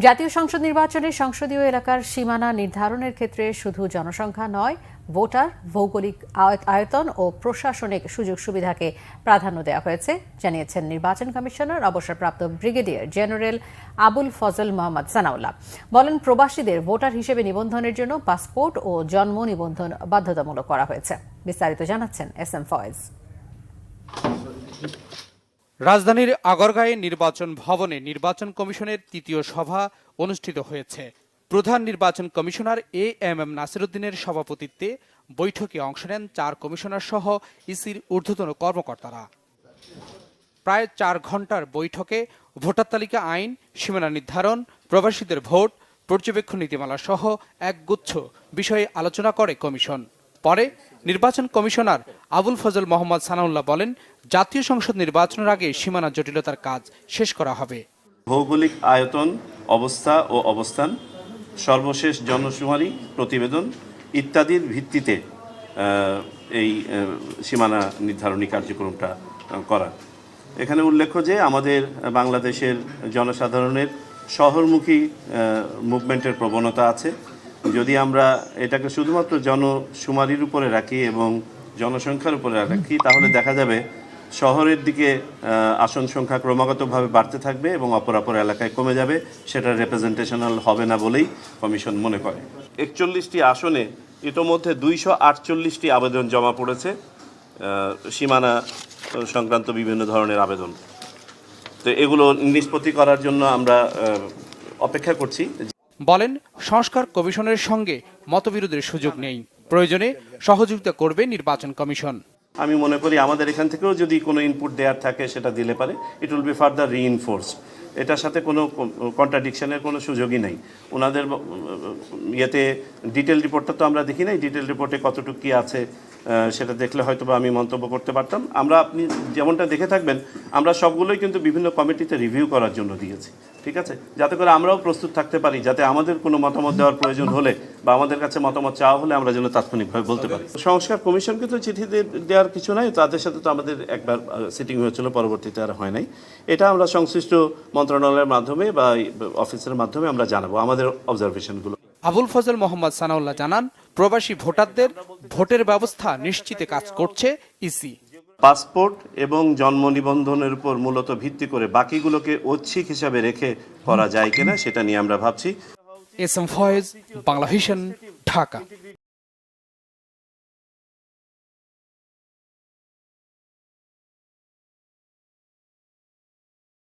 জাতীয় সংসদ নির্বাচনে সংসদীয় এলাকার সীমানা নির্ধারণের ক্ষেত্রে শুধু জনসংখ্যা নয়, ভোটার, ভৌগোলিক আয়তন ও প্রশাসনিক সুযোগ সুবিধাকে প্রাধান্য দেওয়া হয়েছে, জানিয়েছেন নির্বাচন কমিশনার অবসরপ্রাপ্ত ব্রিগেডিয়ার জেনারেল আবুল ফজল মোহাম্মদ সানাউল্লাহ। বলেন, প্রবাসীদের ভোটার হিসেবে নিবন্ধনের জন্য পাসপোর্ট ও জন্ম নিবন্ধন বাধ্যতামূলক করা হয়েছে। বিস্তারিত জানাচ্ছেন SM ফয়েজ। রাজধানীর আগরগাঁয়ে নির্বাচন ভবনে নির্বাচন কমিশনের তৃতীয় সভা অনুষ্ঠিত হয়েছে। প্রধান নির্বাচন কমিশনার AM নাসিরউদ্দিনের সভাপতিত্বে বৈঠকে অংশ নেন 4 কমিশনার সহ ইসির ঊর্ধ্বতন কর্মকর্তারা। প্রায় 4 ঘণ্টার বৈঠকে ভোটার তালিকা আইন, সীমানা নির্ধারণ, প্রবাসীদের ভোট, পর্যবেক্ষণ নীতিমালা সহ একগুচ্ছ বিষয়ে আলোচনা করে কমিশন। পরে নির্বাচন কমিশনার আবুল ফজল মোহাম্মদ সানাউল্লাহ বলেন, জাতীয় সংসদ নির্বাচনের আগে সীমানা জটিলতার কাজ শেষ করা হবে। ভৌগোলিক আয়তন, অবস্থা ও অবস্থান, সর্বশেষ জনশুমারি প্রতিবেদন ইত্যাদির ভিত্তিতে এই সীমানা নির্ধারণী কার্যক্রমটা করা। এখানে উল্লেখ্য যে আমাদের বাংলাদেশের জনসাধারণের শহরমুখী মুভমেন্টের প্রবণতা আছে। যদি আমরা এটাকে শুধুমাত্র জনশুমারির উপরে রাখি এবং জনসংখ্যার উপরে রাখি, তাহলে দেখা যাবে শহরের দিকে আসন সংখ্যা ক্রমাগতভাবে বাড়তে থাকবে এবং অপর এলাকায় কমে যাবে। সেটা রিপ্রেজেন্টেশনাল হবে না বলেই কমিশন মনে করে। 41টি আসনে ইতোমধ্যে 248টি আবেদন জমা পড়েছে, সীমানা সংক্রান্ত বিভিন্ন ধরনের আবেদন। তো এগুলো নিষ্পত্তি করার জন্য আমরা অপেক্ষা করছি। বলেন, সংস্কার কমিশনের সঙ্গে মতবিরোধের সুযোগ নেই, প্রয়োজনে সহযোগিতা করবে নির্বাচন কমিশন। আমি মনে করি আমাদের এখান থেকেও যদি কোনো ইনপুট দেওয়ার থাকে সেটা দিলে পারে, it will be further reinforced. এটার সাথে কোনো কন্ট্রাডিকশনের কোনো সুযোগই নেই। ওনাদের ইয়েতে ডিটেল রিপোর্টটা তো আমরা দেখি নাই, ডিটেল রিপোর্টে কতটুকু কী আছে সেটা দেখলে হয়তো বা আমি মন্তব্য করতে পারতাম। আপনি যেমনটা দেখে থাকবেন, আমরা সবগুলোই কিন্তু বিভিন্ন কমিটিতে রিভিউ করার জন্য দিয়েছি, ঠিক আছে, যাতে করে আমরাও প্রস্তুত থাকতে পারি, যাতে আমাদের কোনো মতামত দেওয়ার প্রয়োজন হলে বা আমাদের কাছে মতামত চাওয়া হলে আমরা যেন তাৎক্ষণিকভাবে বলতে পারি। সংস্কার কমিশনকে তো চিঠি দেওয়ার কিছু নাই, তাদের সাথে তো আমাদের একবার সিটিং হয়েছিল, পরবর্তীতে আর হয় নাই। এটা আমরা সংশ্লিষ্ট মন্ত্রণালয়ের মাধ্যমে বা অফিসের মাধ্যমে আমরা জানাবো আমাদের অবজারভেশনগুলো। আবুল ফজল মোহাম্মদ সানাউল্লাহ জানান, প্রবাসী ভোটারদের ভোটের ব্যবস্থা নিশ্চিতে কাজ করছে ইসি। পাসপোর্ট এবং জন্ম নিবন্ধনের উপর মূলত ভিত্তি করে বাকিগুলোকে ঐচ্ছিক হিসাবে রেখে করা যায় কিনা সেটা নিয়ে আমরা ভাবছি। SM Foyez, Bangla vision, Dhaka.